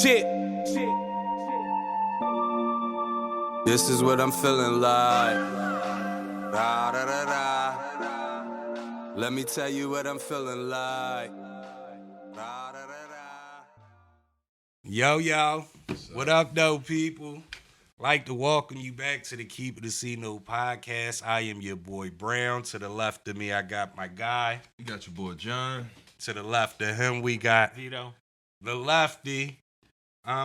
Shit. This is what I'm feeling like. Da, da, da, da. Let me tell you what I'm feeling like. Da, da, da, da. Yo, what up, though, people? Like to welcome you back to the Keep It a C No podcast. I am your boy Brown. To the left of me, I got my guy. You got your boy John. To the left of him, we got Vito. The lefty.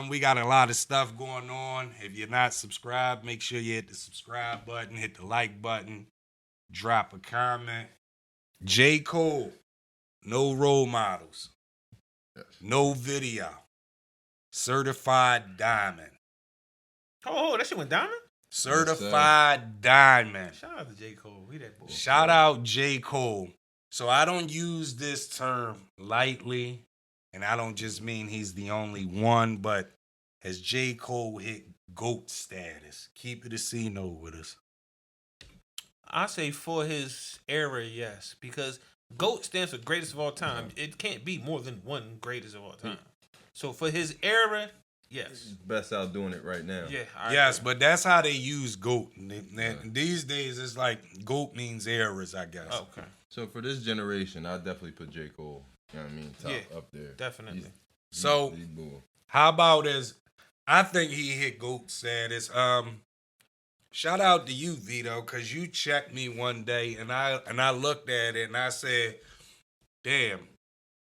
We got a lot of stuff going on. If you're not subscribed, make sure you hit the subscribe button, hit the like button, drop a comment. G.O.A.T, no role models, no video, certified diamond. Oh, that shit went diamond? Certified diamond. Shout out to J. Cole. We that boy. Shout out G.O.A.T. So I don't use this term lightly. And I don't just mean he's the only one, but has J. Cole hit GOAT status? Keep it a C note with us. I say for his era, yes. Because GOAT stands for greatest of all time. It can't be more than one greatest of all time. So for his era, yes. He's best out doing it right now. Yeah. Yes, but that's how they use GOAT. These days, it's like GOAT means eras, I guess. Oh, okay. So for this generation, I definitely put J. Cole. You know what I mean? Top up there. Definitely. So, how about I think he hit GOAT status. Shout out to you, Vito, because you checked me one day and I looked at it and I said, damn.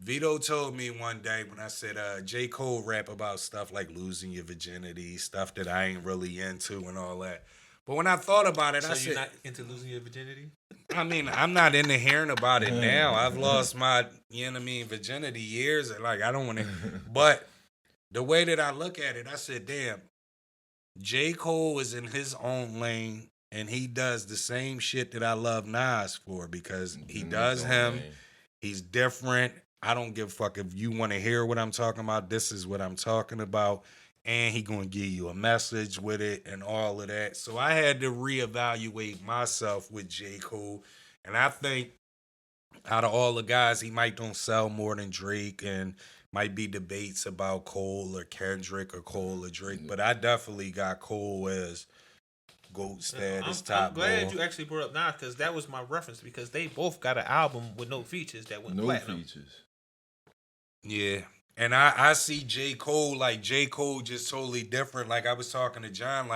Vito told me one day when I said, J. Cole rap about stuff like losing your virginity, stuff that I ain't really into and all that. But when I thought about it, I said... So you're not into losing your virginity? I mean, I'm not into hearing about it now. I've lost my, virginity years. And I don't want to... But the way that I look at it, I said, damn, J. Cole is in his own lane and he does the same shit that I love Nas for because he does him. Lane. He's different. I don't give a fuck if you want to hear what I'm talking about. This is what I'm talking about. And he gonna give you a message with it and all of that. So I had to reevaluate myself with J. Cole. And I think out of all the guys, he might don't sell more than Drake and might be debates about Cole or Kendrick or Cole or Drake. But I definitely got Cole as GOAT status, top. I'm glad you actually brought up Nas because that was my reference because they both got an album with no features that went platinum. No features. Yeah. And I see J. Cole, J. Cole just totally different. Like I was talking to John,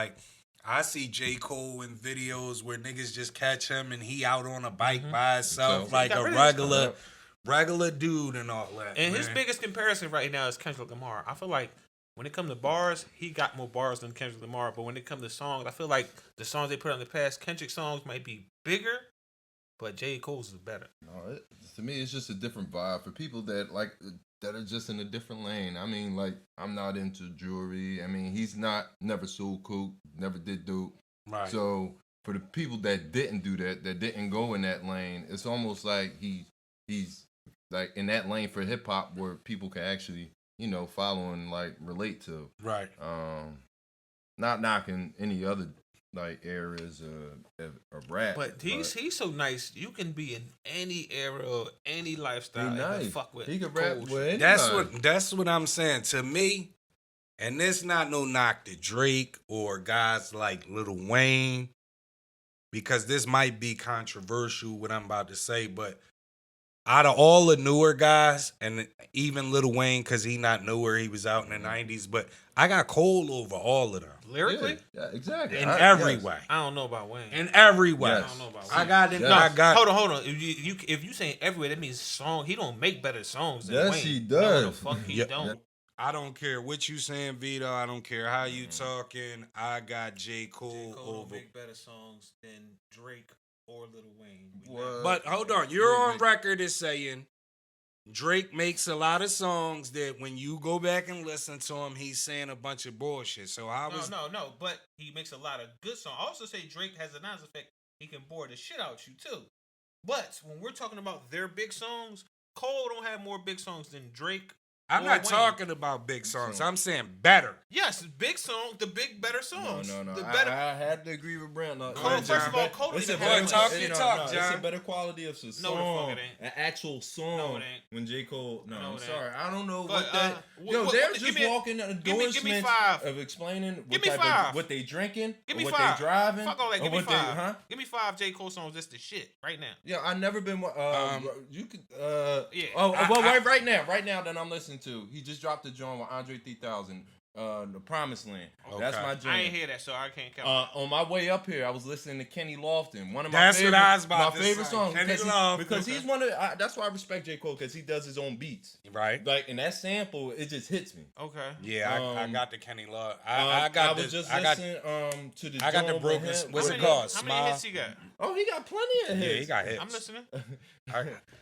I see J. Cole in videos where niggas just catch him and he out on a bike by himself like a regular dude and all that. And his biggest comparison right now is Kendrick Lamar. I feel like when it comes to bars, he got more bars than Kendrick Lamar. But when it comes to songs, I feel like the songs they put out in the past, Kendrick songs might be bigger, but J. Cole's is better. No, to me, it's just a different vibe for people that that are just in a different lane. I mean, I'm not into jewelry. I mean, he's never sold coke, never did dope. Right. So for the people that didn't do that didn't go in that lane, it's almost like he's like in that lane for hip hop where people can actually, follow and relate to. Right. Not knocking any other areas of rap. But he's so nice. You can be in any era or any lifestyle and fuck with. He can rap with That's what I'm saying. To me, and this not no knock to Drake or guys like Lil Wayne, because this might be controversial what I'm about to say, but out of all the newer guys, and even Lil Wayne, because he not newer, he was out in the 90s, but I got Cole over all of them. Lyrically? Yeah, exactly. In every way. I don't know about Wayne. In every way. Yes. I don't know about Wayne. I got. Hold on. If you saying every way, that means song. He don't make better songs than Wayne. Yes, he does. No, the fuck he don't. I don't care what you saying, Vito. I don't care how you talking. I got J. Cole over. Don't make better songs than Drake or Lil Wayne. But hold on. You're on record as saying Drake makes a lot of songs that when you go back and listen to him, he's saying a bunch of bullshit. So No, but he makes a lot of good songs. I also say Drake has a nice effect. He can bore the shit out you too. But when we're talking about their big songs, Cole don't have more big songs than Drake I'm or not Wayne. talking about big songs. song. I'm saying better. Yes, big song, the big better songs. No. The I better. had to agree with Brent. No, Cole, ahead, first of all, John. Cole It's didn't a even better talk have your it. talk, It's John. a better quality of a No, song. the fuck it ain't. An actual song. No, it ain't. When J. Cole. No, No, I'm it ain't. sorry. I don't know But, what that. what- they're what- just give me a- walking give me endorsements five. of explaining Give what me type five. of what they drinking, Give or me what five. they driving, Fuck all that. or Give me what five. they, huh? Give me 5 J. Cole songs. That's the shit right now. Yeah, I never been. You could. Yeah. Right now that I'm listening to, he just dropped a joint with Andre 3000. The Promised Land. That's Okay. my jam. I ain't hear that, so I can't count. On my way up here, I was listening to Kenny Lofton. One of my That's favorite, what I was about my to favorite say. songs. Kenny Because Lofton. he's one of. That's why I respect J. Cole, because he does his own beats. Right. Like, and that sample, it just hits me. Okay. Yeah, I got the Kenny Love. I I got was this. just I got. listening to the. I got the joint broken. with him. What's How it many- called? How many Smile. hits he got? Oh, he got plenty of hits. Yeah, he got hits. I'm listening.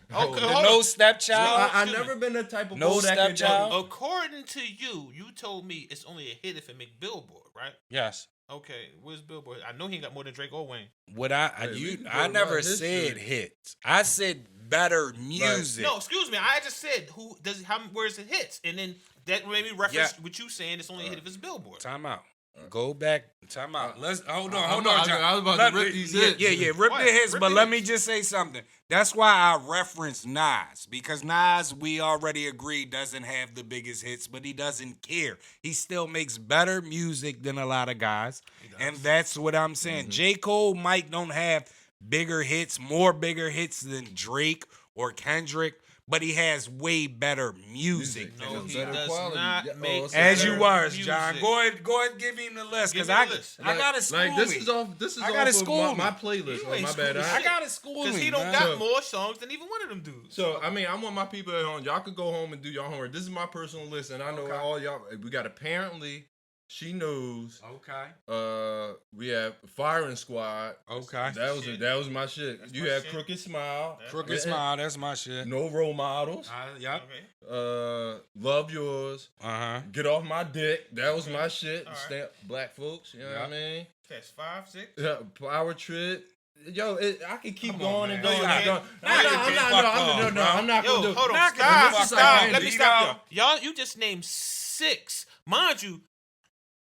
The hold No on. Stepchild. I excuse me. never been the type of No Cole that could- Stepchild? According to you, you told me it's only a hit if it make Billboard, right? Yes. Okay, where's Billboard? I know he ain't got more than Drake or Wayne. What Hey, we can I go never about his said shit. hits. I said better music. No, excuse me. I just said who does how where's it hits, and then that made me reference what you saying. It's only a hit if it's Billboard. Time out. Go back. Time out. Let's hold on. I'm Hold on, not- John. I was about to rip these hits. Yeah. Rip What? the hits. Rip But the let me hits. just say something. That's why I referenced Nas, because Nas, we already agreed, doesn't have the biggest hits, but he doesn't care. He still makes better music than a lot of guys, and that's what I'm saying. J. Cole might don't have bigger hits, more bigger hits than Drake or Kendrick, but he has way better music. No, It's he better does quality. not Yeah, make it's As better you was, music. John. Go ahead, give him the list, Give because me I the list. gotta school Like, this me. is off. This is I off gotta of school my me. playlist. You Oh, ain't my school bad. shit. I gotta school Because me, he don't man. got So- more songs than even one of them dudes. So I mean, I want my people at home. Y'all could go home and do your homework. This is my personal list, and I know Okay. all y'all. We got Apparently, She Knows. Okay. We have Firing Squad. Okay. That was my shit. That's You my have shit. Crooked Smile. Crooked Smile, that's my shit. No Role Models. Yep. Okay. Love Yours. Uh-huh. Get Off My Dick. That was my shit. All right. Stand, black folks. You know what I mean? That's 5, 6. Yeah, Power Trip. Yo, I can keep Come on, going man. and going No, and you going. can't. Knock it the fuck off, bro. I'm not Yo, gonna do. hold on. Knock it the Stop. fuck Stop. off, Let me Vito. stop y'all. Y'all, you just named 6. Mind you,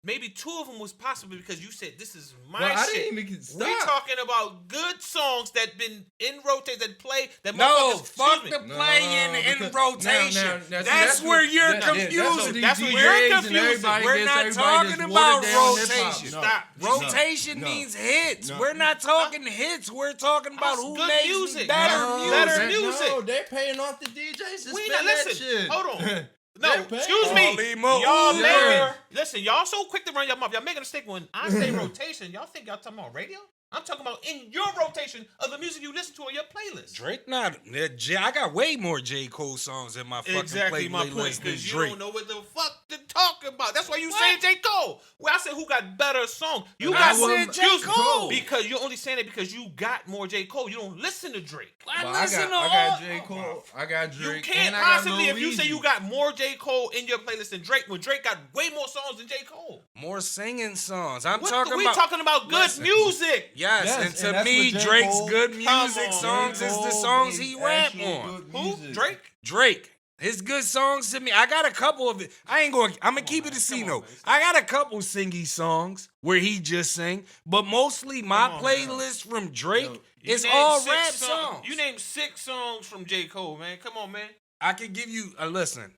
maybe 2 of them was possible because you said this is my Bro, I shit. didn't even stop. We talking about good songs that been in rotation that play that No, motherfuckers- fuck excuse the me. No, playing in because- rotation. now, see, that's where what- you're that's what confusing. these That's where DJs you're and confusing. everybody We're gets not everybody talking that's about watered down hip-hop. rotation. No. Stop. Rotation No. means hits. No. We're not talking hits. We're talking about That's who good makes music. better No, music. better music. No, they're paying off the DJs to We spin not that listen. shit. Hold on. No, They're paying. excuse me. Colin Y'all Oouuber. making listen. Y'all so quick to run your mouth. Y'all making a mistake when I say rotation. Y'all think y'all talking about radio? I'm talking about in your rotation of the music you listen to on your playlist. Drake not. I got way more J. Cole songs in my fucking Exactly my playlist point, than because you Drake. don't know what the fuck to talk about. That's why you What? saying J. Cole. Well, I said who got better songs. You I got said J. excuse me, Cole. because you're only saying it because you got more J. Cole. You don't listen to Drake. I Well, listen to I all. got J. Cole. I got You Drake. can't and I got possibly, Lil if you say Weezy. you got more J. Cole in your playlist than Drake, when Drake got way more songs than J. Cole. More singing songs. I'm We talking talking about good Listen. music. Yes, Yes, and and to that's me, what J. Drake's Cole- good Come music on, songs J. is the Cole songs makes he rap actual on. good Who? music. Drake? Drake. His good songs to me. I got a couple of it. I'm gonna keep it a C note. I got a couple singy songs where he just sing, but mostly my Come on, playlist from Drake You is named all 6 rap songs. You named 6 songs from J. Cole, man. Come on, man. I could give you a listen.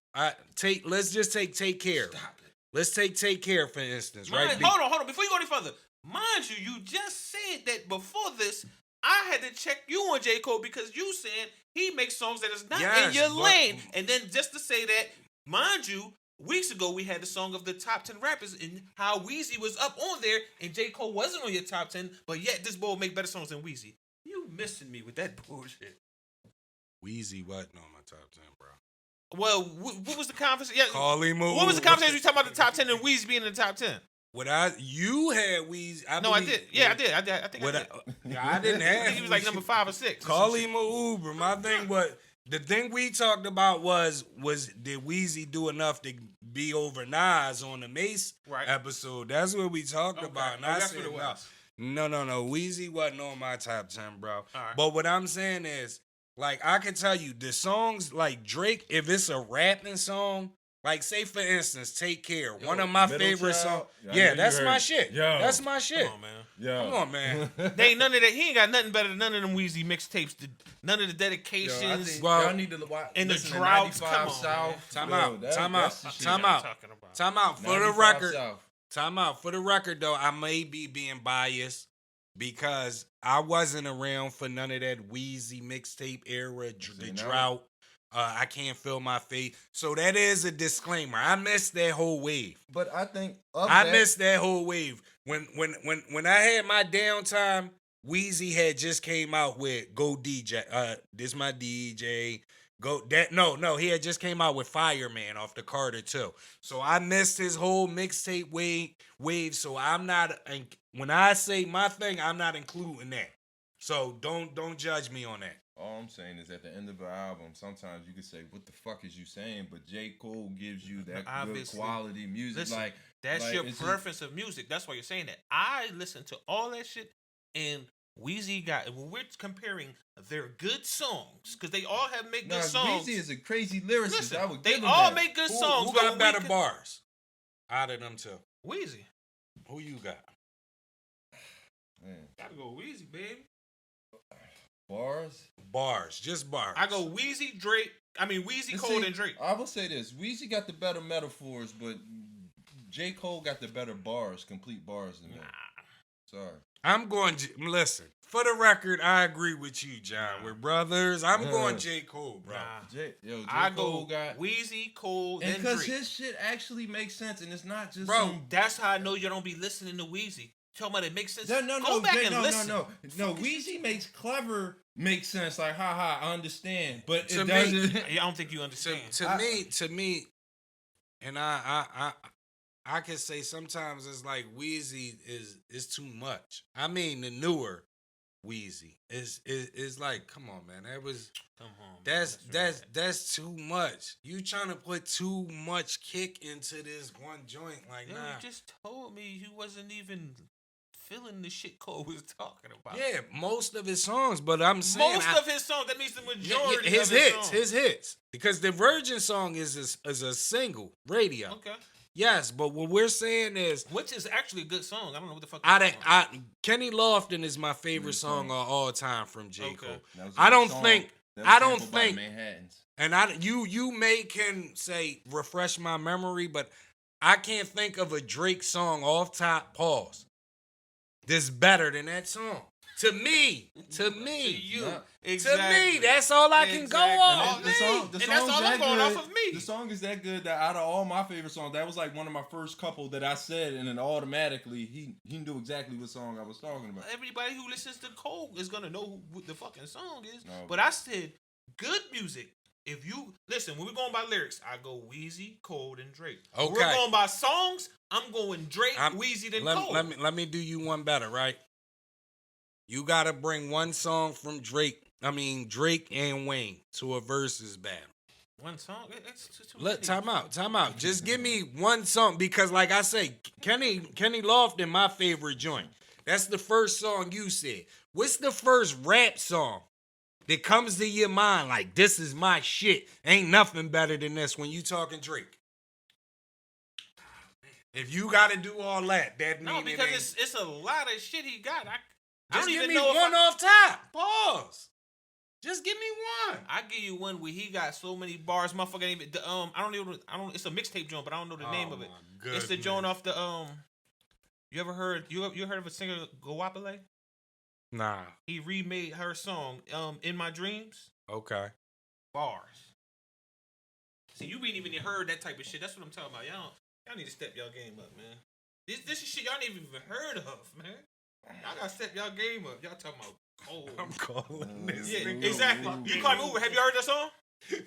Let's just take care. Stop it. Let's take care, for instance, right? Hold on. Before you go any further, mind you just said that before this, I had to check you on J. Cole because you said he makes songs that is not in Yes, your but- lane. And then just to say that, mind you, weeks ago we had the song of the top 10 rappers and how Weezy was up on there and J. Cole wasn't on your top 10, but yet this boy make better songs than Weezy. You missing me with that bullshit. Weezy wasn't on my top 10, bro. Well, what was the conversation? Yeah, Colin what was the Oouuber. conversation we talking about the top 10 and Weezy being in the top 10? You had Weezy. No, I did. Yeah, I did. I think I did. I didn't I have. think he was like number 5 or 6. Colin Oouuber. My thing was the thing we talked about was did Weezy do enough to be over Nas on the Mace Right. episode? That's what we talked about. And I that's said, what it was. no. Weezy wasn't on my top 10, bro. right. But what I'm saying is Like, I can tell you, the songs like Drake, if it's a rapping song, like, say for instance, Take Care, one of my Middle favorite Child. songs. I Yeah, know that's you my heard. shit. Yo. That's my shit. Come on, man. Yo. Come on, man. They ain't none of that. He ain't got nothing better than none of them Weezy mixtapes. None of the Yo, I dedications. think Well, y'all need to watch. and the listen to droughts, 95 come on, South. Time Yo, out, that- time that's out, the shit. time I'm out. talking about. Time out. For the 95 record, South. time out. For the record, though, I may be being biased because I wasn't around for none of that Weezy mixtape era, the now- drought. I can't feel my face. So that is a disclaimer. I missed that whole wave. But I think I missed that whole wave. When I had my downtime, Weezy had just came out with Go DJ. This my DJ. Go that no, he had just came out with Fireman off the Carter too. So I missed his whole mixtape wave. So I'm not, when I say my thing, I'm not including that. So don't judge me on that. All I'm saying is at the end of an album, sometimes you can say, "What the fuck is you saying?" But J. Cole gives you that good Obviously. quality music. Listen, that's like, your it's preference of music. That's why you're saying that. I listen to all that shit, and Weezy got. When we're comparing their good songs, because they all have make good songs. Weezy is a crazy lyricist. Listen, I would they give him all that. make good Who songs. but got when better we bars out of them two? Weezy. Who you got? Man, Gotta go Weezy, baby. bars. Just bars. I go Weezy, Drake. I mean Weezy, And Cole, see, and Drake. I will say this: Weezy got the better metaphors, but J. Cole got the better bars, complete bars than me. Sorry. I'm going. Listen, for the record, I agree with you, John. We're brothers. I'm going J. Cole, bro. J. I Cole go got Weezy, Cole, and then because Drake. his shit actually makes sense, and it's not just Bro, some That's how I know you don't be listening to Weezy. Talking about it makes sense. No, Go back Jay, and listen. no. Weezy makes clever make sense. Like, I understand, but To it me- doesn't. I don't think you understand. To me, and I can say sometimes it's like Wheezy is too much. I mean, the newer Wheezy is like, come on, man, Come on. man. that's too much. You trying to put too much kick into this one joint, like Yo, nah. you just told me you wasn't even feeling the shit Cole was talking about. Yeah, most of his songs, but I'm saying Most of his songs. That means the majority his of his hits, songs. his hits, because the Virgin song is a single radio. Okay. Yes, but what we're saying is, Which is actually a good song. I don't know what the fuck. Kenny Lofton is my favorite song of all time from J. Okay. Cole. That was a I good don't song. think, That was I don't sampled by the think, Manhattans. and you can say refresh my memory, but I can't think of a Drake song off top pause that's better than that song. To me, To you. Yeah. Exactly. that's all I can go Exactly. off. And the song, And that's all I'm going off of me. The song is that good that out of all my favorite songs, that was like one of my first couple that I said, and then automatically he knew exactly what song I was talking about. Everybody who listens to Cole is gonna know what the fucking song is. No. But I said good music. If you listen, when we're going by lyrics, I go Weezy, Cole, and Drake. When we're Okay. going by songs, I'm going Drake, I'm- Weezy, then let, Cole. let me do you one better, right? You gotta bring one song from Drake and Wayne to a versus battle. One song. It's too Let many. time out. Just give me one song because, like I say, Kenny Lofton, my favorite joint. That's the first song you said. What's the first rap song that comes to your mind? Like, this is my shit. Ain't nothing better than this when you talking Drake. If you gotta do all that No, mean because it ain't. it's a lot of shit he got. I Just don't give even me know if one off top. Pause. Just give me one. I give you one where he got so many bars, motherfucker. Ain't even I don't. It's a mixtape joint, but I don't know the name of it. It's the joint off the You ever heard? You heard of a singer G.O.A.T? Nah. He remade her song "In My Dreams." Okay. Bars. See, you ain't even heard that type of shit. That's what I'm talking about. Y'all need to step y'all game up, man. This is shit y'all ain't even heard of, man. Y'all gotta step y'all game up. Y'all talking about Cole. I'm calling this. Yeah, nigga. exactly. You call me Uber. Have you heard that song?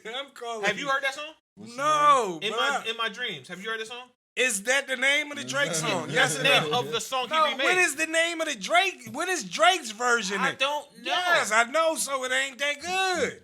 I'm calling. Have you heard that song? No. In but my dreams. Have you heard that song? is that the name of the Drake song? Yes That's or the name no? of the song No, he remade. what is the name of the Drake? What is Drake's version? I don't know. Yes, I know, so it ain't that good.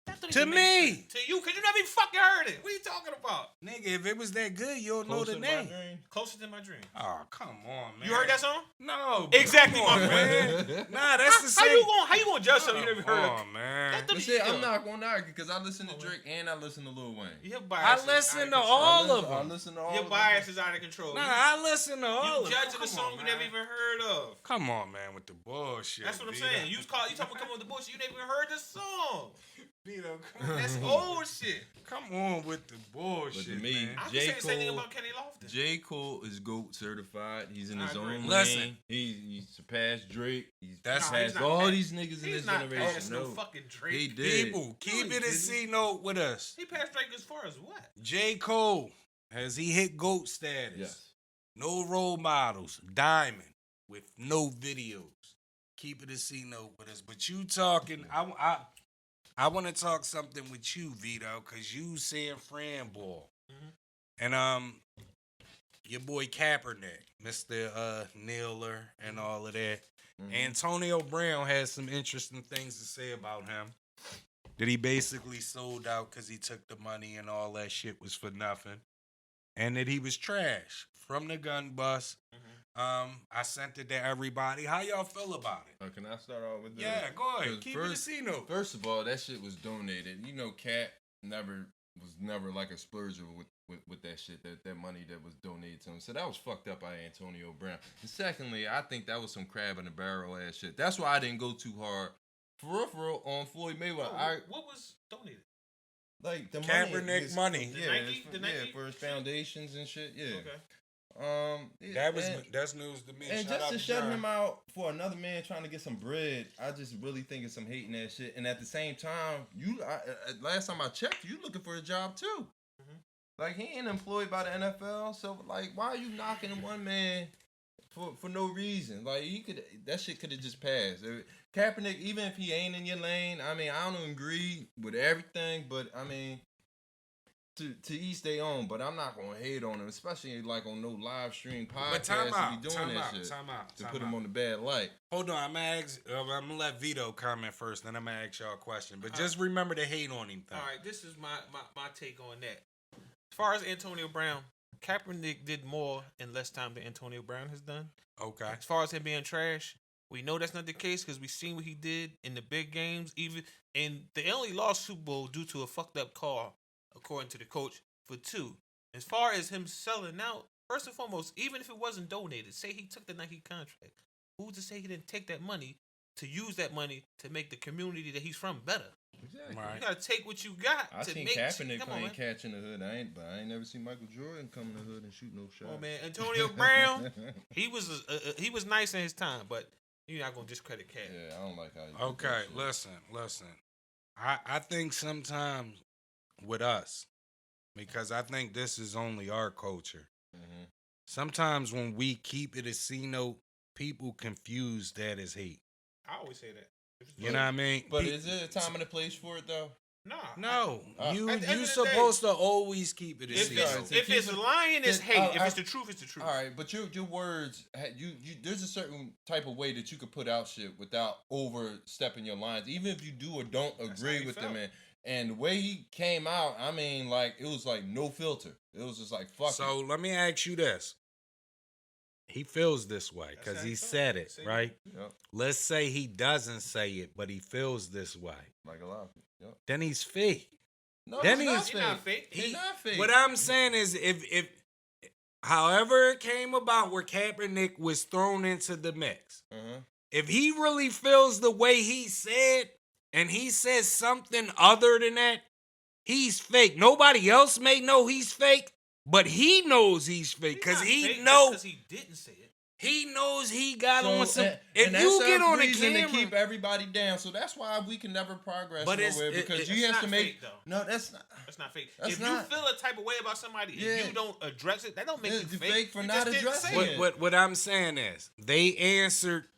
That don't To even make me. sense. To you, because you never even fucking heard it. What are you talking about? Nigga, if it was that good, you'll know Closer the to My name. Dream. Closer than my dream. Oh, come on, man. You heard that song? No. Exactly, come on, my man. friend. Nah, that's the How same. you gonna judge something you never heard of? Come on, man. That But don't see, even- I'm not gonna argue because I listen to Drake and I listen to Lil Wayne. Your bias I listen is to out of control. all of I them. listen to all Your of bias them. is out of control. Nah, I listen to all You of them. judging a Come song on, you never man. even heard of. Come on, man, with the bullshit. That's what I'm Vito. saying. You talking about coming with the bullshit. You never even heard the song. Vito, come on. That's old shit. Come on with the bullshit, But to me, man. I can J. say the same thing Cole- about Kenny Lofton. J. Cole is GOAT certified. He's in I his agree. own Listen. lane. He surpassed Drake. He's That's- Nah, he's surpassed not all past- these niggas in He's this not generation. past no fucking Drake. He did. People, keep No, he it a didn't. C note with us. He passed Drake as far as what? J. Cole, has he hit GOAT status? Yes. No role models. Diamond with no videos. Keep it a C note with us. But you talking, I want to talk something with you, Vito, because you San Fran ball. Mhm. And your boy Kaepernick, Mr. Nailer and all of that. Mhm. Antonio Brown has some interesting things to say about him. That he basically sold out because he took the money and all that shit was for nothing. And that he was trash from the gun bust. I sent it to everybody. How y'all feel about it? Can I start off with that? Yeah, go ahead. 'Cause Keep it a C note. First of all, that shit was donated. You know, Cat was never like a splurger with that shit, that money that was donated to him. So that was fucked up by Antonio Brown. And secondly, I think that was some crab in the barrel ass shit. That's why I didn't go too hard. For real, on Floyd Mayweather. What was donated? Like the Kaepernick money. The Yeah, Nike- it's the yeah, Nike for his shit? foundations and shit. Yeah. Okay. That's news to me. And Shout just out to to shut John. him out for another man trying to get some bread, I just really think it's some hating that shit. And at the same time, last time I checked, you looking for a job too. Mhm. Like he ain't employed by the NFL, so like, why are you knocking one man for no reason? Like that shit could have just passed. Kaepernick, even if he ain't in your lane, I mean, I don't agree with everything, but I mean. To each their own, but I'm not gonna hate on him, especially like on no live stream But podcast time to out. be doing Time that out. shit Time out. to Time put out. him on the bad light. Hold on, I'm gonna let Vito comment first, then I'm gonna ask y'all a question. But just remember to hate on him. Thing. All right, this is my take on that. As far as Antonio Brown, Kaepernick did more in less time than Antonio Brown has done. Okay. As far as him being trash, we know that's not the case because we seen what he did in the big games. And they only lost Super Bowl due to a fucked up call, according to the coach, for 2. As far as him selling out, first and foremost, even if it wasn't donated, say he took the Nike contract, who's to say he didn't take that money to use that money to make the community that he's from better? Exactly. Right. You gotta take what you got I to seen make. Kaepernick Come on, playing man. catch in the hood. I ain't never seen Michael Jordan come in the hood and shoot no shot. Oh man, Antonio Brown, he was nice in his time, but you're not gonna discredit Cat. Yeah, I don't like how you. do Okay. that shit. Listen. I think sometimes with us, because I think this is only our culture. Mhm. Sometimes when we keep it a C note, people confuse that as hate. I always say that. You know what I mean? But is there a time and a place for it though? Nah. No, you At the end of the supposed to always keep it a If C it's- note. if it's lying, it's Then- hate. If it's the truth, it's the truth. All right, but your words, you there's a certain type of way that you could put out shit without overstepping your lines, even if you do or don't That's how agree he with the felt. man. And the way he came out, I mean, like it was like no filter. It was just like fuck. So let me ask you this. He feels this way That's because how he he felt. said it, See? right? Yep, Let's say he doesn't say it, but he feels this way. like a lot of people. Yep. Then he's fake. No, Then it's he's- not You're not fake. fake. He's not fake. What I'm saying is, if however it came about where Kaepernick was thrown into the mix, Uh-huh. if he really feels the way he said, and he says something other than that, he's fake. Nobody else may know he's fake, but he knows he's fake because he because he didn't say it. he knows he got So, on some. and If that's you get our on a reason camera, to keep everybody down, so that's why we can never progress But it's- nowhere because it's you have not to make. fake, though. No, that's not. That's not fake. That's if not- you feel a type of way about somebody Yeah. and you don't address it, that don't make Yeah, you you fake. fake for You not just didn't addressing say it. it. what I'm saying is they answered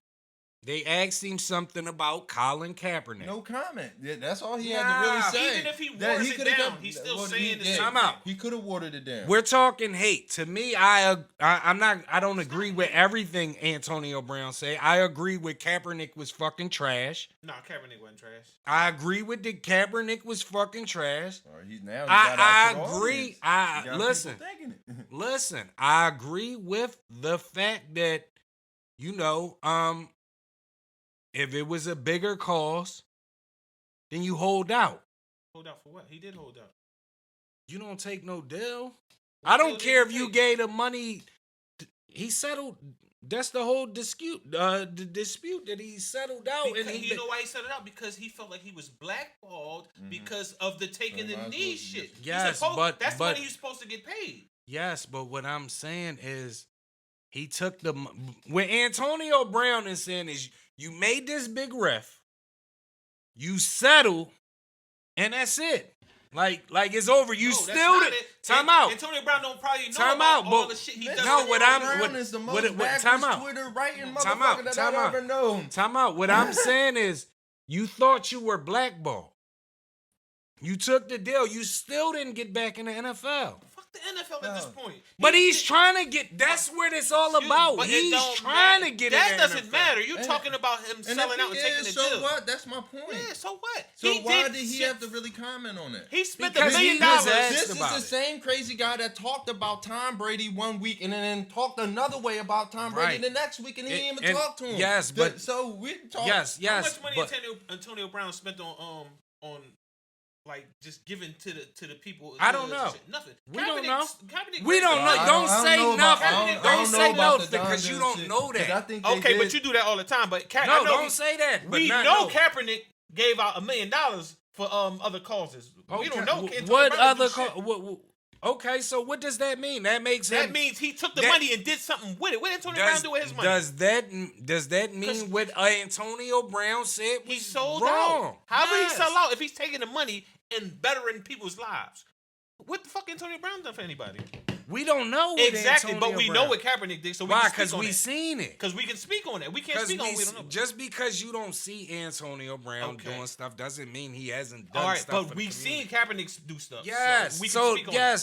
They asked him something about Colin Kaepernick. No comment. Yeah, that's all he had to really say. Even if he waters it down, he's still saying the same Time out. He could have watered it down. We're talking hate. To me, I don't agree with everything Antonio Brown say. I agree with Kaepernick was fucking trash. Nah, Kaepernick wasn't trash. I agree with the Kaepernick was fucking trash. I agree. Listen. I agree with the fact that, if it was a bigger cause, then you hold out. Hold out for what? He did hold out. You don't take no deal. I don't care if you gave the money. He settled. That's the whole dispute. The dispute that he settled out. Because, you know why he settled out? Because he felt like he was blackballed because of the taking the knee shit. Yes, that's when he was supposed to get paid. Yes, but what I'm saying is he took what Antonio Brown is saying is you made this big ref, you settle, and that's it. Like it's over. You still time out. Antonio Brown don't probably know about all the shit he does. No, Brown is the most time out. Twitter writing motherfucker that I've ever known. Time out. What I'm saying is you thought you were blackballed. You took the deal. You still didn't get back in the NFL. The NFL at this point. But he's trying to get. That's what it's all about. He's trying to get that in. That doesn't matter. You're talking about him selling out and taking the deal. So what? That's my point. Yeah. So what? So why did he have to really comment on it? He spent $1 million. This is the same crazy guy that talked about Tom Brady one week and then talked another way about Tom Brady the next week, and he didn't even talk to him. Yes, but so we talk. Yes. How much money Antonio Brown spent on like just giving to the people? I don't know. Nothing. We don't know. We don't know. Don't say nothing. Don't say nothing because you don't know that. Okay, but you do that all the time. But don't say that. We know Kaepernick gave out $1 million for other causes. We don't know what other cause. Okay, so what does that mean? That means he took the money and did something with it. What did Antonio Brown do with his money? Does that mean what Antonio Brown said was he sold wrong? out? How would he sell out if he's taking the money and bettering people's lives? What the fuck Antonio Brown done for anybody? We don't know what exactly, Antonio but we Brown. know what Kaepernick did, so we Why? can Because speak on we it. Seen it. Because we can speak on it. We can't speak on it. We don't know. Just because you don't see Antonio Brown doing stuff doesn't mean he hasn't done all right, stuff. But we've seen Kaepernick do stuff. Yes,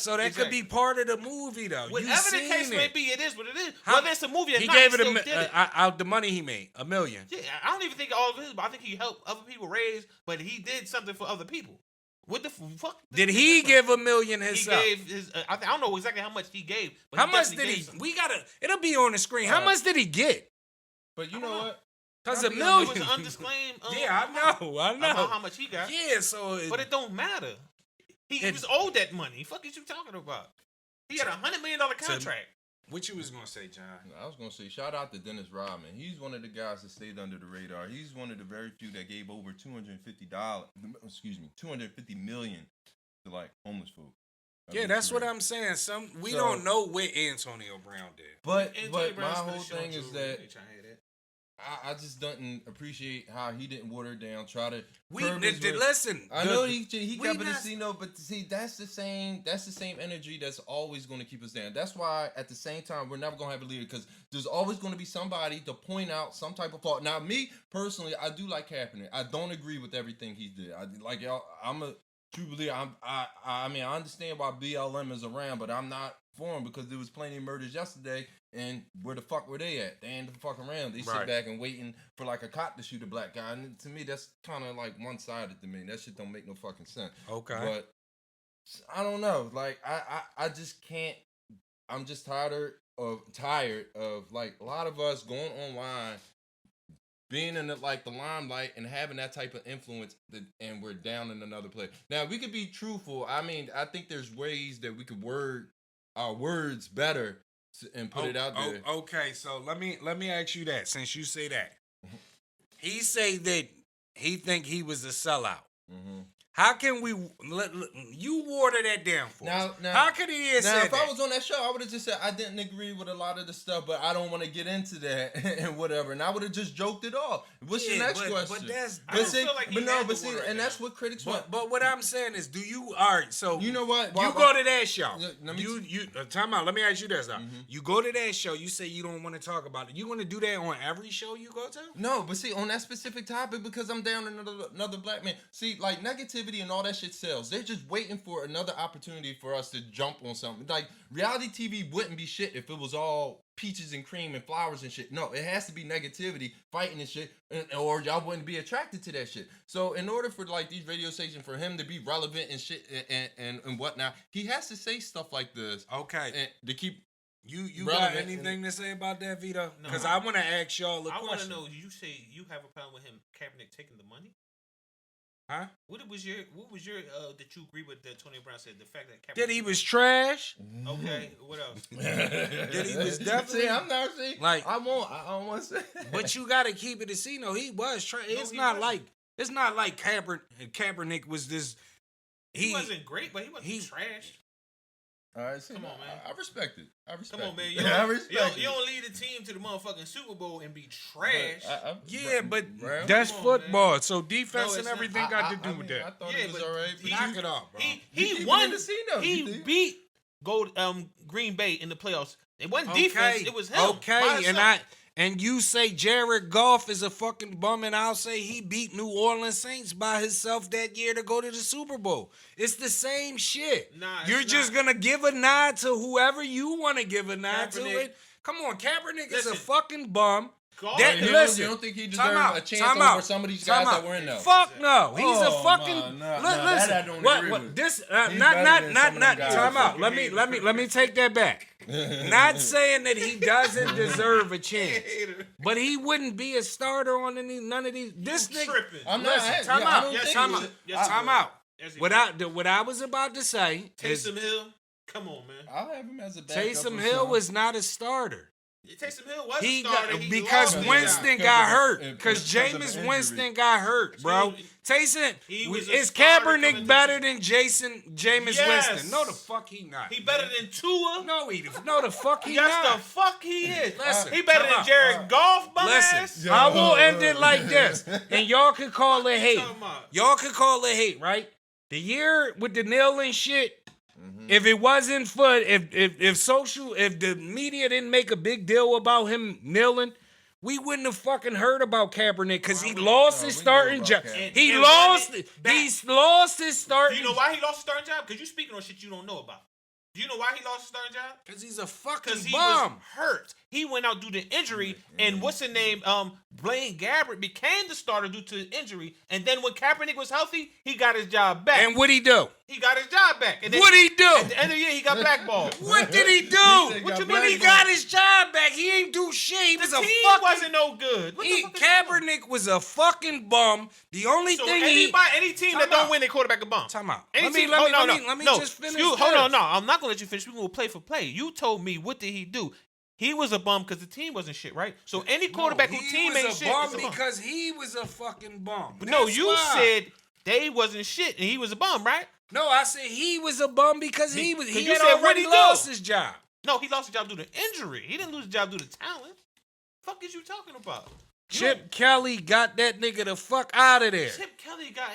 so that could be part of the movie though. Whatever the case may be, it is what it is. Whether it's a movie or he not, gave he still did it. Out the money he made, $1 million. Yeah, I don't even think all of his, but I think he helped other people raise. But he did something for other people. What the fuck? Did he give $1 million himself? He gave his. I don't know exactly how much he gave. But how much did he? It'll be on the screen. How much did he get? But you know what? Because $1 million. It was an undisclaimed. Yeah, I know. About how much he got. Yeah, so. But it don't matter. He was owed that money. Fuck is you talking about? He had $100 million contract. What you was gonna say, John? I was gonna say shout out to Dennis Rodman. He's one of the guys that stayed under the radar. He's one of the very few that gave over $250 million to like homeless folks. Yeah, that's what I'm saying. We don't know what Antonio Brown did. But my whole thing is that I just don't appreciate how he didn't water it down. Try to listen. I know he kept it, but see that's the same energy that's always going to keep us down. That's why at the same time we're never going to have a leader because there's always going to be somebody to point out some type of fault. Now me personally, I do like Kaepernick. I don't agree with everything he did. I'm a true believer. I mean I understand why BLM is around, but I'm not for him because there was plenty of murders yesterday. And where the fuck were they at? They ain't the fuck around. They sit back and waiting for like a cop to shoot a black guy. And to me, that's kind of like one-sided to me. That shit don't make no fucking sense. Okay. But I don't know. Like I just can't. I'm just tired of like a lot of us going online, being in the limelight and having that type of influence, and we're down in another place. Now we could be truthful. I mean, I think there's ways that we could word our words better. And put it out there. Okay, so let me ask you that. Since you say that, he say that he think he was a sellout. Mm-hmm. How can we? You water that down for us. How could he have said if that? I was on that show, I would have just said I didn't agree with a lot of the stuff, but I don't want to get into that and whatever. And I would have just joked it off. What's your next question? But that's what critics want. But what I'm saying is, do you? All right, so you know what? You go to that show. Time out. Let me ask you this. You go to that show. You say you don't want to talk about it. You want to do that on every show you go to? No, but see, on that specific topic, because I'm down another black man. See, like negativity and all that shit sells. They're just waiting for another opportunity for us to jump on something. Like reality TV wouldn't be shit if it was all peaches and cream and flowers and shit. No, it has to be negativity, fighting and shit, or y'all wouldn't be attracted to that shit. So in order for like these radio stations, for him to be relevant and shit and whatnot, he has to say stuff like this. Okay. And to keep you got anything to say about that, Vito? Because I want to ask y'all a question. I want to know. You say you have a problem with him, Kaepernick, taking the money? Huh? What was your that you agree with that Tony Brown said, the fact that Kaepernick that he was trash? Okay, what else? That he was definitely. See, I'm not saying like I don't want to say. But you got to keep it a see. No, he was trash. It's not like Kaepernick was this. He wasn't great, but he wasn't trash. All right, come on, man. I respect it. Come on, man. You don't lead the team to the motherfucking Super Bowl and be trash. But that's football. So defense and everything got to do with that. I thought it was all right. Knock it off, bro. He won. He beat Green Bay in the playoffs. It wasn't defense. It was him. Okay, and you say Jared Goff is a fucking bum, and I'll say he beat New Orleans Saints by himself that year to go to the Super Bowl. It's the same shit. You're just going to give a nod to whoever you want to give a nod to. It. Come on, Kaepernick is a fucking bum. You don't think he deserves a chance over some of these guys that were in there? Fuck no. He's a fucking. Listen. What? This? Not. Time out. Let me take that back. Not saying that he doesn't deserve a chance, but he wouldn't be a starter on none of these. This nigga. I'm not. Time out. What I was about to say is Taysom Hill. Come on, man. I'll have him as a backup. Taysom Hill was not a starter. Taysom Hill was a starter. Because Winston got hurt. Because Jameis Winston got hurt, bro. Taysom, is Kaepernick better than Jameis Winston? No, the fuck he not. He better than Tua? No, the fuck he not. Yes, the fuck he is. Listen, he better than Jared Goff, bum ass? I will end it like this, and y'all can call it hate. Y'all can call it hate, right? The year with the kneeling shit. If it wasn't for if the media didn't make a big deal about him kneeling, we wouldn't have fucking heard about Kaepernick because he lost his starting job. He lost his starting. Do you know why he lost his starting job? Because you speaking on shit you don't know about. Do you know why he lost his starting job? Because he's a fucking bum. He was hurt. He went out due to injury, and what's his name? Blaine Gabbert became the starter due to injury, and then when Kaepernick was healthy, he got his job back. And what'd he do? He got his job back. And what'd he do? At the end of the year, he got blackballed. What did he do? What you mean he got his job back? He ain't do shit. He was a fucking... The team wasn't no good. Kaepernick was a fucking bum. The only thing any team that don't win, their quarterback a bum. Time out. Let me just finish. Hold on, no. I'm not going to let you finish. We're going to play for play. You told me, what did he do? He was a bum because the team wasn't shit, right? So any quarterback who team ain't shit, he was a bum because he was a fucking bum. No, you said they wasn't shit and he was a bum, right? No, I said he was a bum because he had already lost his job. No, he lost his job due to injury. He didn't lose his job due to talent. The fuck is you talking about? Chip Kelly got that nigga the fuck out of there. Chip Kelly got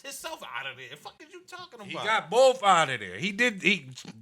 himself out of there. The fuck is you talking about? He got both out of there. He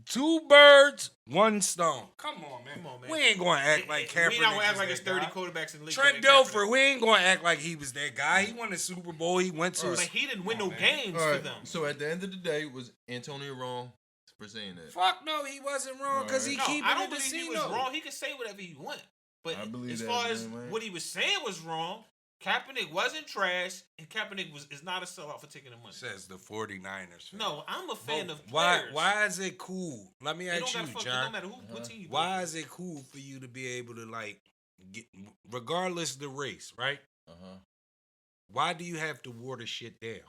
2 birds, 1 stone. Come on, man. We ain't gonna act like Kaepernick. We not gonna act like it's 30 quarterbacks in the league. Trent Dilfer, we ain't gonna act like he was that guy. He won the Super Bowl. He went to. But he didn't win no games for them. So at the end of the day, was Antonio wrong for saying that? Fuck no, he wasn't wrong because he keep it in the casino. I don't believe he was wrong. He could say whatever he want. But as far as what he was saying was wrong, Kaepernick wasn't trash, and Kaepernick is not a sellout for taking the money. Says the 49ers. No, I'm a fan of players. Why is it cool? Let me ask you, John. No matter what team you why is it cool for you to be able to get, regardless of the race, right? Why do you have to water shit down?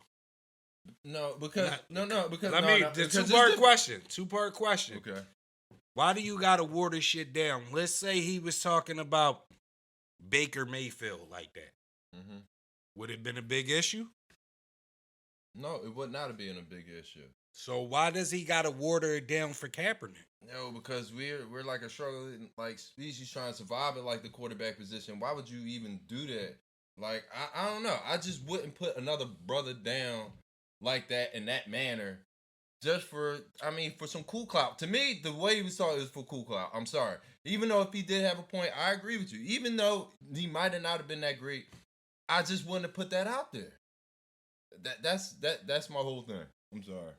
No, because Two-part question. Okay. Why do you gotta water shit down? Let's say he was talking about Baker Mayfield like that. Would it have been a big issue? No, it would not have been a big issue. So why does he got to water it down for Kaepernick? No, because we're like a struggling like species trying to survive at like the quarterback position. Why would you even do that? Like I don't know. I just wouldn't put another brother down like that in that manner. Just for for some cool clout. To me, the way he was talking is for cool clout. I'm sorry. Even though if he did have a point, I agree with you. Even though he might have not have been that great, I just wouldn't have put that out there. That's my whole thing. I'm sorry.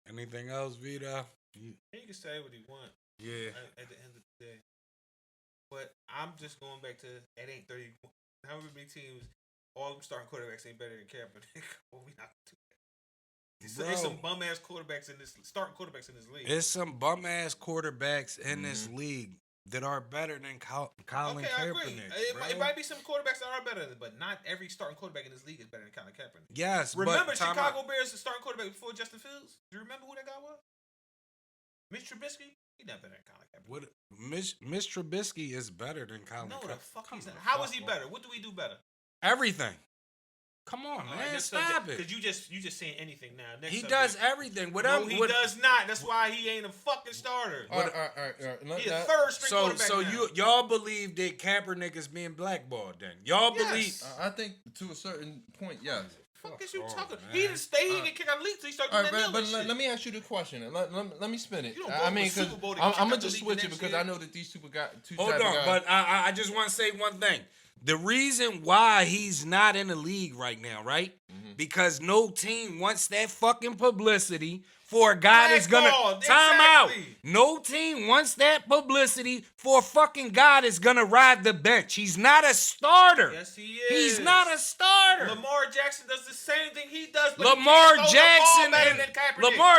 Anything else, Vito? He can say what he want. Yeah. At the end of the day, but I'm just going back to it ain't 30. However many teams, all them starting quarterbacks ain't better than Kaepernick. Well, we not too. There's some bum ass quarterbacks in this starting quarterbacks in this league. There's some bum ass quarterbacks in this league that are better than Colin Okay, I agree. Kaepernick. It might be some quarterbacks that are better, but not every starting quarterback in this league is better than Colin Kaepernick. Yes, remember but Chicago Bears' starting quarterback before Justin Fields? Do you remember who that guy was? Mitch Trubisky? He's not better than Colin Kaepernick. Mitch Trubisky is better than Colin Kaepernick. No, the fuck he's not. How is he better? What do we do better? Everything. Come on, man, stop it. Because you just saying anything now. Next he subject. does everything. Whatever. No, he does not. That's why he ain't a fucking starter. All right. He's a third string quarterback So now. y'all believe that Kaepernick is being blackballed? Then y'all believe? I think to a certain point, yes. Fuck is you talking? He didn't stay. He didn't kick out the league. So he started doing that but shit. let me ask you the question. Let me spin it. You don't because I'm gonna just switch it because I know that these two guys. Hold on, but I just want to say one thing. The reason why he's not in the league right now, right? Mm-hmm. Because no team wants that fucking publicity for a guy that's gonna time out. No team wants that publicity for a fucking guy that's gonna ride the bench. He's not a starter. Yes, he is. He's not a starter. Lamar Jackson does the same thing he does. But Lamar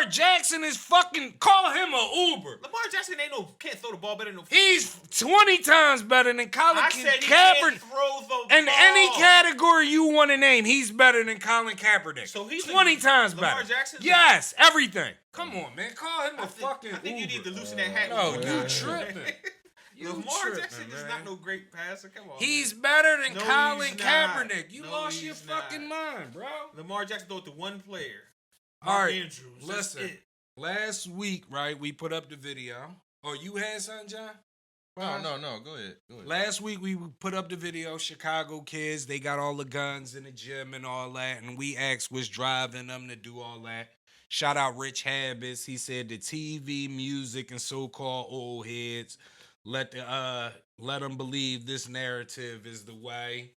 Jackson is fucking call him a Oouuber. Lamar Jackson can't throw the ball better than. He's 20 times better than Colin Kaepernick. I said he can't throw the ball. In any category you want to name, he's better than Colin Kaepernick. So he's 20 times better. Lamar Jackson. Yes, everything. Come on, man. Call him fucking. I think Uber. you need to loosen that hat. No, you tripping. Lamar Jackson is not no great passer. Come on. He's better than Colin Kaepernick. You No, lost your he's not. fucking mind, bro. Lamar Jackson threw it to one player. All right, Andrews. listen. Last week, right, we put up the video. Oh, you had something, John? No. Go ahead. Last week we put up the video. Chicago kids, they got all the guns in the gym and all that, and we asked what's driving them to do all that. Shout out Rich Habits. He said the TV, music, and so-called old heads let them believe this narrative is the way.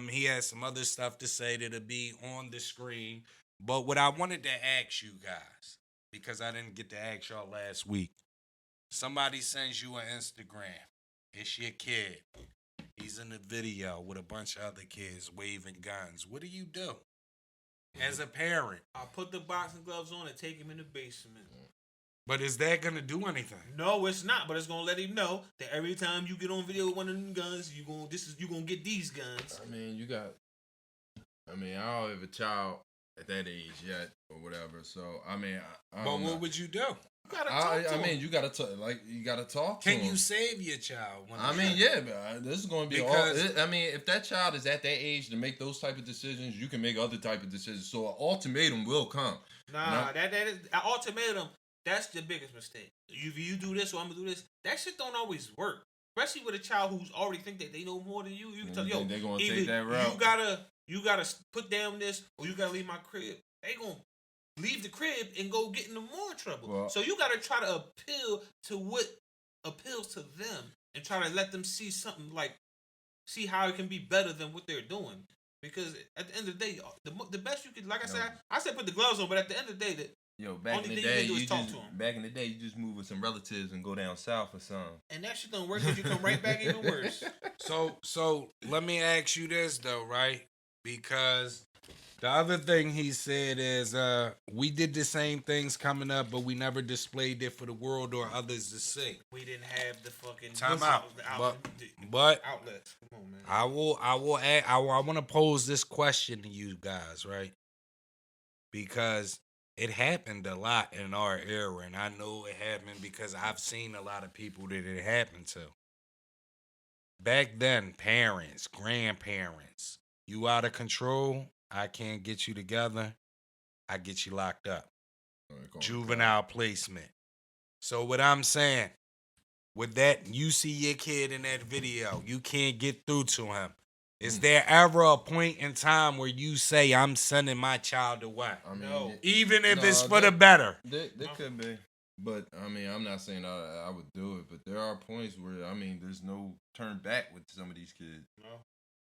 He has some other stuff to say that'll be on the screen. But what I wanted to ask you guys, because I didn't get to ask y'all last week, somebody sends you an Instagram. It's your kid. He's in the video with a bunch of other kids waving guns. What do you do? As a parent. I put the boxing gloves on and take him in the basement. But is that going to do anything? No, it's not. But it's going to let him know that every time you get on video with one of them guns, you going to get these guns. I don't have a child at that age yet or whatever. So, but what would you do? You gotta talk to him. You gotta talk to him. Can you save your child? But this is going to be if that child is at that age to make those type of decisions, you can make other type of decisions. So an ultimatum will come. Nah, that is an ultimatum. That's the biggest mistake. If you do this or I'm gonna do this, that shit don't always work. Especially with a child who's already think that they know more than you. You can tell, they're gonna take that route. You gotta put down this, or you gotta leave my crib. They gonna leave the crib and go get into more trouble. Well, so you gotta try to appeal to what appeals to them and try to let them see something see how it can be better than what they're doing. Because at the end of the day, the best you could, like I said, put the gloves on. But at the end of the day, back in the day, you just move with some relatives and go down south or something. And that shit don't work because you come right back even worse. So let me ask you this though, right? Because the other thing he said is we did the same things coming up, but we never displayed it for the world or others to see. We didn't have the fucking time out. But outlets. Come on, man. I want to pose this question to you guys, right? Because it happened a lot in our era, and I know it happened because I've seen a lot of people that it happened to. Back then, parents, grandparents, you out of control, I can't get you together, I get you locked up. Right, Juvenile placement. So what I'm saying, with that, you see your kid in that video, you can't get through to him. Is there ever a point in time where you say, I'm sending my child away? I mean, No. Even if it's for the better. There could be. But, I mean, I'm not saying I would do it, but there are points where, I mean, there's no turn back with some of these kids. No,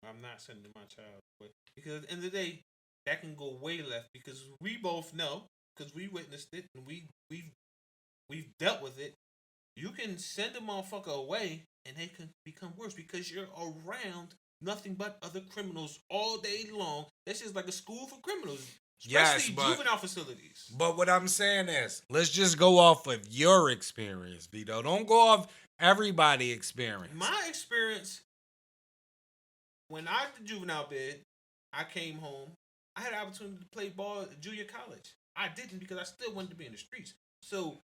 I'm not sending my child away. Because at the end of the day, that can go way left. Because we both know, because we witnessed it, and we've dealt with it. You can send a motherfucker away, and they can become worse because you're around nothing but other criminals all day long. This is like a school for criminals. Especially juvenile facilities. But what I'm saying is, let's just go off of your experience, Vito. Don't go off everybody's experience. My experience, when I did juvenile bid, I came home. I had the opportunity to play ball at junior college. I didn't because I still wanted to be in the streets. So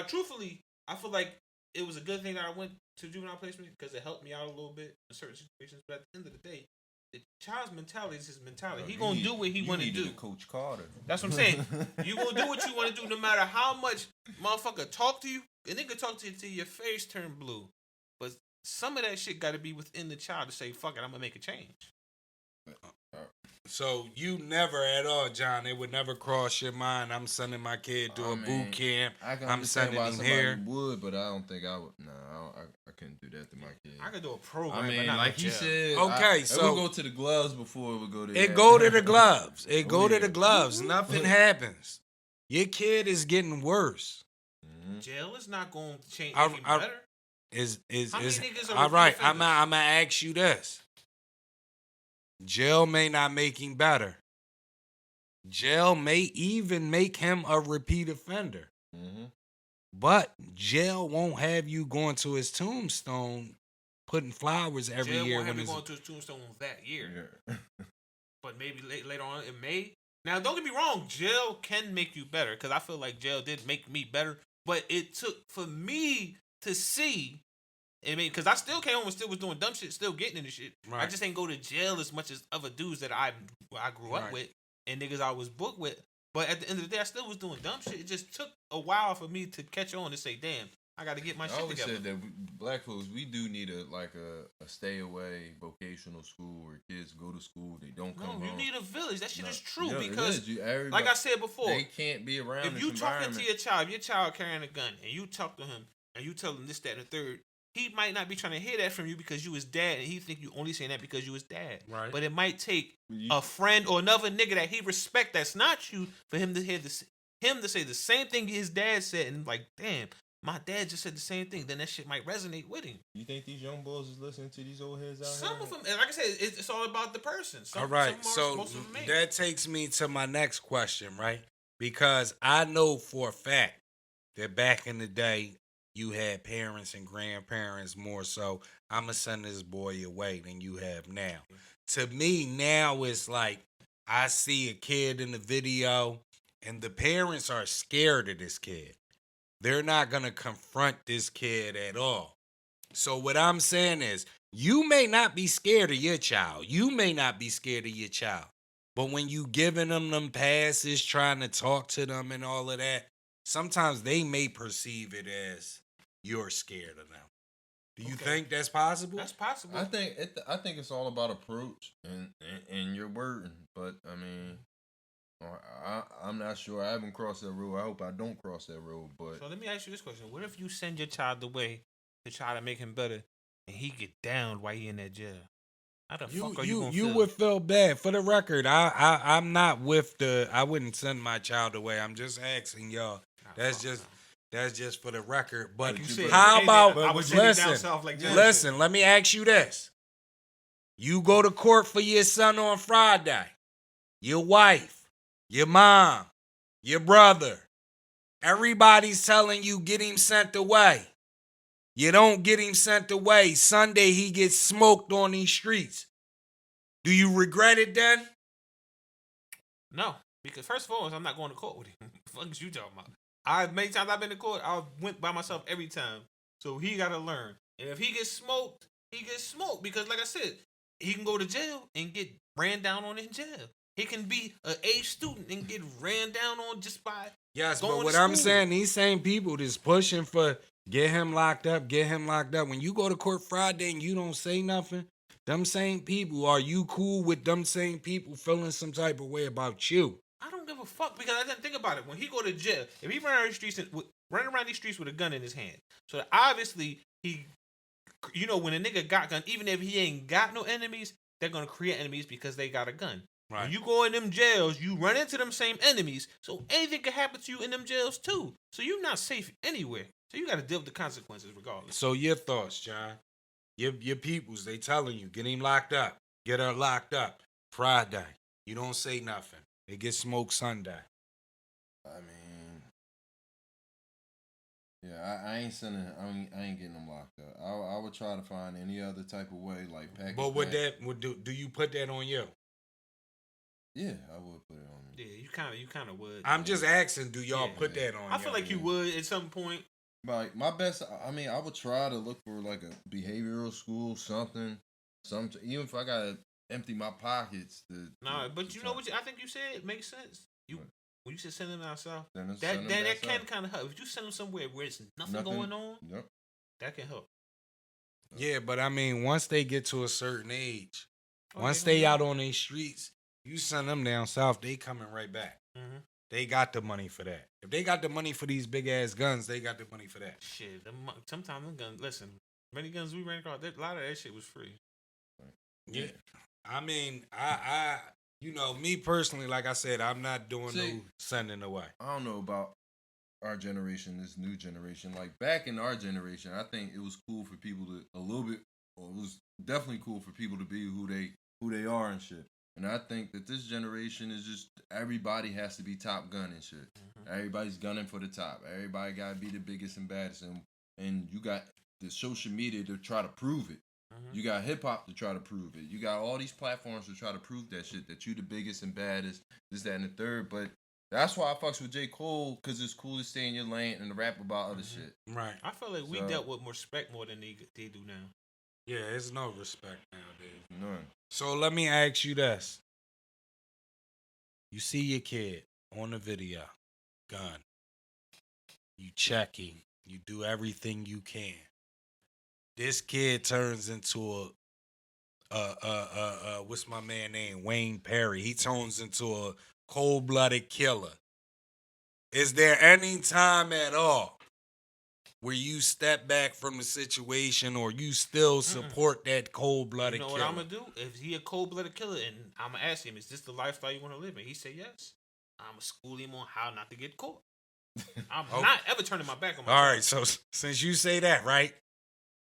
truthfully, I feel like it was a good thing that I went to juvenile placement because it helped me out a little bit in certain situations. But at the end of the day, the child's mentality is his mentality. He gonna do what he want to do. Coach Carter. That's what I'm saying. You gonna do what you want to do, no matter how much motherfucker talk to you. A nigga talk to you till your face turn blue. But some of that shit got to be within the child to say, "Fuck it, I'm gonna make a change." So you never at all, John. It would never cross your mind. I'm sending my kid to a boot camp. I'm sending him here. Would, but I don't think I would. No, I couldn't do that to my kid. I could do a program. I mean, but not like he said. Okay, so we'll go to the gloves before we go to. It go to the gloves. It go to the gloves. Nothing happens. Your kid is getting worse. Jail is not going to change anything better. How many niggas are all right? offenders? I'm gonna ask you this. Jail may not make him better. Jail may even make him a repeat offender. But jail won't have you going to his tombstone, putting flowers every jail year. Won't have you going to his tombstone that year. Yeah. But maybe later on it may. Now, don't get me wrong. Jail can make you better because I feel like jail did make me better. But it took for me to see. I mean, because I still came home and still was doing dumb shit, still getting into shit. Right. I just ain't go to jail as much as other dudes that I grew up with and niggas I was booked with. But at the end of the day, I still was doing dumb shit. It just took a while for me to catch on and say, damn, I got to get my shit together. I always said that black folks, we do need a stay away vocational school where kids go to school, they don't come home. No, you need a village. That shit is true because, like I said before, they can't be around if you talking to your child carrying a gun, and you talk to him, and you tell him this, that, and the third, he might not be trying to hear that from you because you his dad, and he think you only saying that because you his dad. Right. But it might take a friend or another nigga that he respect that's not you for him to hear this, him to say the same thing his dad said, and like, damn, my dad just said the same thing. Then that shit might resonate with him. You think these young boys is listening to these old heads out Some here? of them, and like I said, it's all about the person. All right, so that takes me to my next question, right? Because I know for a fact that back in the day, you had parents and grandparents more so. I'm going to send this boy away than you have now. To me, now it's like I see a kid in the video and the parents are scared of this kid. They're not going to confront this kid at all. So what I'm saying is, you may not be scared of your child. You may not be scared of your child. But when you giving them passes, trying to talk to them and all of that, sometimes they may perceive it as you're scared of them. Do you think that's possible? That's possible. I think it's all about approach and your wording. But I mean, I'm not sure. I haven't crossed that road. I hope I don't cross that road. But so let me ask you this question: what if you send your child away to try to make him better, and he get down while he in that jail? How the fuck are you gonna feel? You would feel bad. For the record, I'm not with the. I wouldn't send my child away. I'm just asking y'all. That's just for the record. But said, how about listen? Listen, let me ask you this: you go to court for your son on Friday. Your wife, your mom, your brother, everybody's telling you get him sent away. You don't get him sent away. Sunday he gets smoked on these streets. Do you regret it then? No, because first of all, I'm not going to court with him. What the fuck is you talking about? Many times I've been to court, I went by myself every time. So he got to learn. And if he gets smoked, he gets smoked. Because like I said, he can go to jail and get ran down on in jail. He can be an A student and get ran down on just by Yes, going but what to I'm school. saying, these same people that's pushing for get him locked up, get him locked up. When you go to court Friday and you don't say nothing, them same people, are you cool with them same people feeling some type of way about you? I don't give a fuck because I didn't think about it. When he go to jail, if he running around these streets with a gun in his hand, so obviously he, when a nigga got gun, even if he ain't got no enemies, they're gonna create enemies because they got a gun. Right. When you go in them jails, you run into them same enemies, so anything can happen to you in them jails too. So you're not safe anywhere. So you got to deal with the consequences regardless. So your thoughts, John? Your peoples, they telling you, get him locked up, get her locked up. Friday, you don't say nothing. They get smoked Sunday. I mean, yeah, I ain't sending. I ain't getting them locked up. I would try to find any other type of way, like package. But would do you put that on you? Yeah, I would put it on me. Yeah, you kind of would. I'm just asking, do y'all put that on? I feel like you would at some point. Like my best, I mean, I would try to look for like a behavioral school, something, even if I gotta empty my pockets. But you know what? I think you said it makes sense. When you said send them out south, that can kind of help. If you send them somewhere where it's nothing going on, that can help. Yeah, but I mean, once they get to a certain age, once they out on these streets, you send them down south, they coming right back. Mm-hmm. They got the money for that. If they got the money for these big ass guns, they got the money for that. Shit, sometimes them guns. Listen, many guns we ran across, a lot of that shit was free. Yeah, I mean, I me personally, like I said, I'm not doing no sending away. I don't know about our generation, this new generation. Like back in our generation, I think it was cool for people to it was definitely cool for people to be who they are and shit. And I think that this generation is just everybody has to be Top Gun and shit. Mm-hmm. Everybody's gunning for the top. Everybody got to be the biggest and baddest. And you got the social media to try to prove it. Mm-hmm. You got hip hop to try to prove it. You got all these platforms to try to prove that shit, that you the biggest and baddest, this, that, and the third. But that's why I fucks with J. Cole, because it's cool to stay in your lane and to rap about other shit. Right. I feel like we dealt with more respect more than they do now. Yeah, there's no respect nowadays. None. So let me ask you this. You see your kid on the video, gun. You checking. You do everything you can. This kid turns into what's my man name? Wayne Perry. He turns into a cold-blooded killer. Is there any time at all where you step back from the situation or you still support that cold-blooded killer? You know what I'm going to do? If he a cold-blooded killer and I'm going to ask him, is this the lifestyle you want to live in? He said yes. I'm going to school him on how not to get caught. I'm not ever turning my back on myself. All right, so since you say that, right,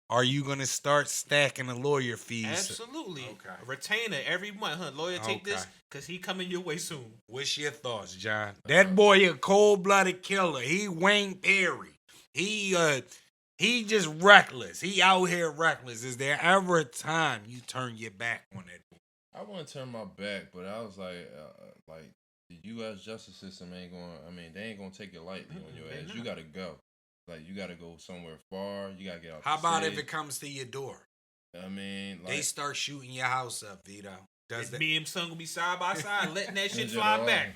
are you going to start stacking the lawyer fees? Absolutely. Okay. A retainer every month. Huh? Lawyer, take this because he coming your way soon. What's your thoughts, John? That boy a cold-blooded killer. He Wayne Perry. He just reckless. He out here reckless. Is there ever a time you turn your back on that boy? I want to turn my back, but I was like the U.S. justice system ain't going. I mean, they ain't gonna take it lightly on your ass. You gotta go. Like you gotta go somewhere far. You gotta get out. How about if it comes to your door? I mean, like, they start shooting your house up, Vito. Me and son gonna be side by side, letting that shit fly back.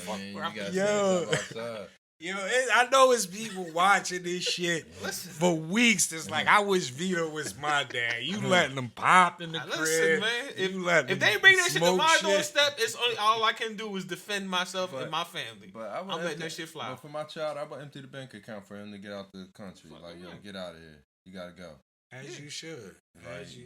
Yeah, you gotta outside. Yo, I know it's people watching this shit for weeks. It's like, I wish Vito was my dad. You letting them pop in the crib. Listen, man. If they bring that shit to my doorstep, it's only all I can do is defend myself and my family. But I'm letting that shit fly. But for my child, I would empty the bank account for him to get out the country. Like, yo, get out of here. You gotta go. As you should.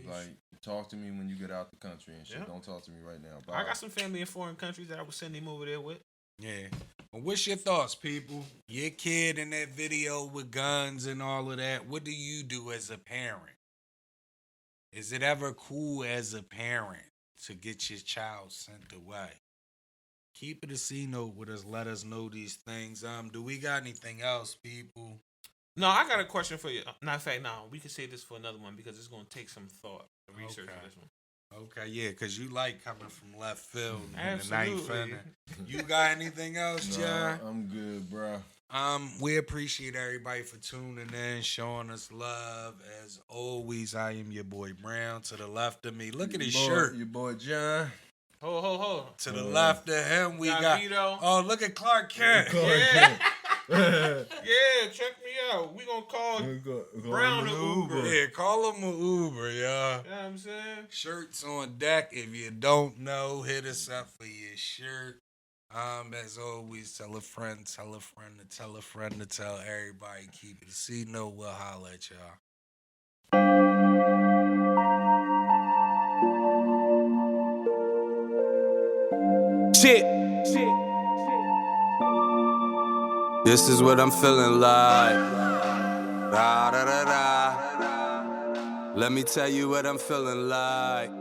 Like, talk to me when you get out the country and shit. Yeah. Don't talk to me right now. Bye. I got some family in foreign countries that I would send him over there with. Yeah. Well, what's your thoughts, people? Your kid in that video with guns and all of that, what do you do as a parent? Is it ever cool as a parent to get your child sent away? Keep it a C-note with us. Let us know these things. Do we got anything else, people? No, I got a question for you. In fact, no, we can save this for another one because it's going to take some thought and research for this one. Okay, yeah, because you like coming from left field in Absolutely. the ninth inning. You got anything else, John? I'm good, bro. We appreciate everybody for tuning in, showing us love. As always, I am your boy Brown. To the left of me, look at his shirt. Your boy John. Ho. To the left of him, we got Vito. Oh, look at Clark Kent. Yeah, check me out. We gonna call Brown the Uber. Yeah, call him an Uber, y'all. You know what I'm saying? Shirts on deck. If you don't know, hit us up for your shirt. As always, tell a friend to tell a friend to tell a friend to tell everybody. Keep it a C note. We'll holler at y'all. Shit. This is what I'm feeling like. Da da da da. Let me tell you what I'm feeling like.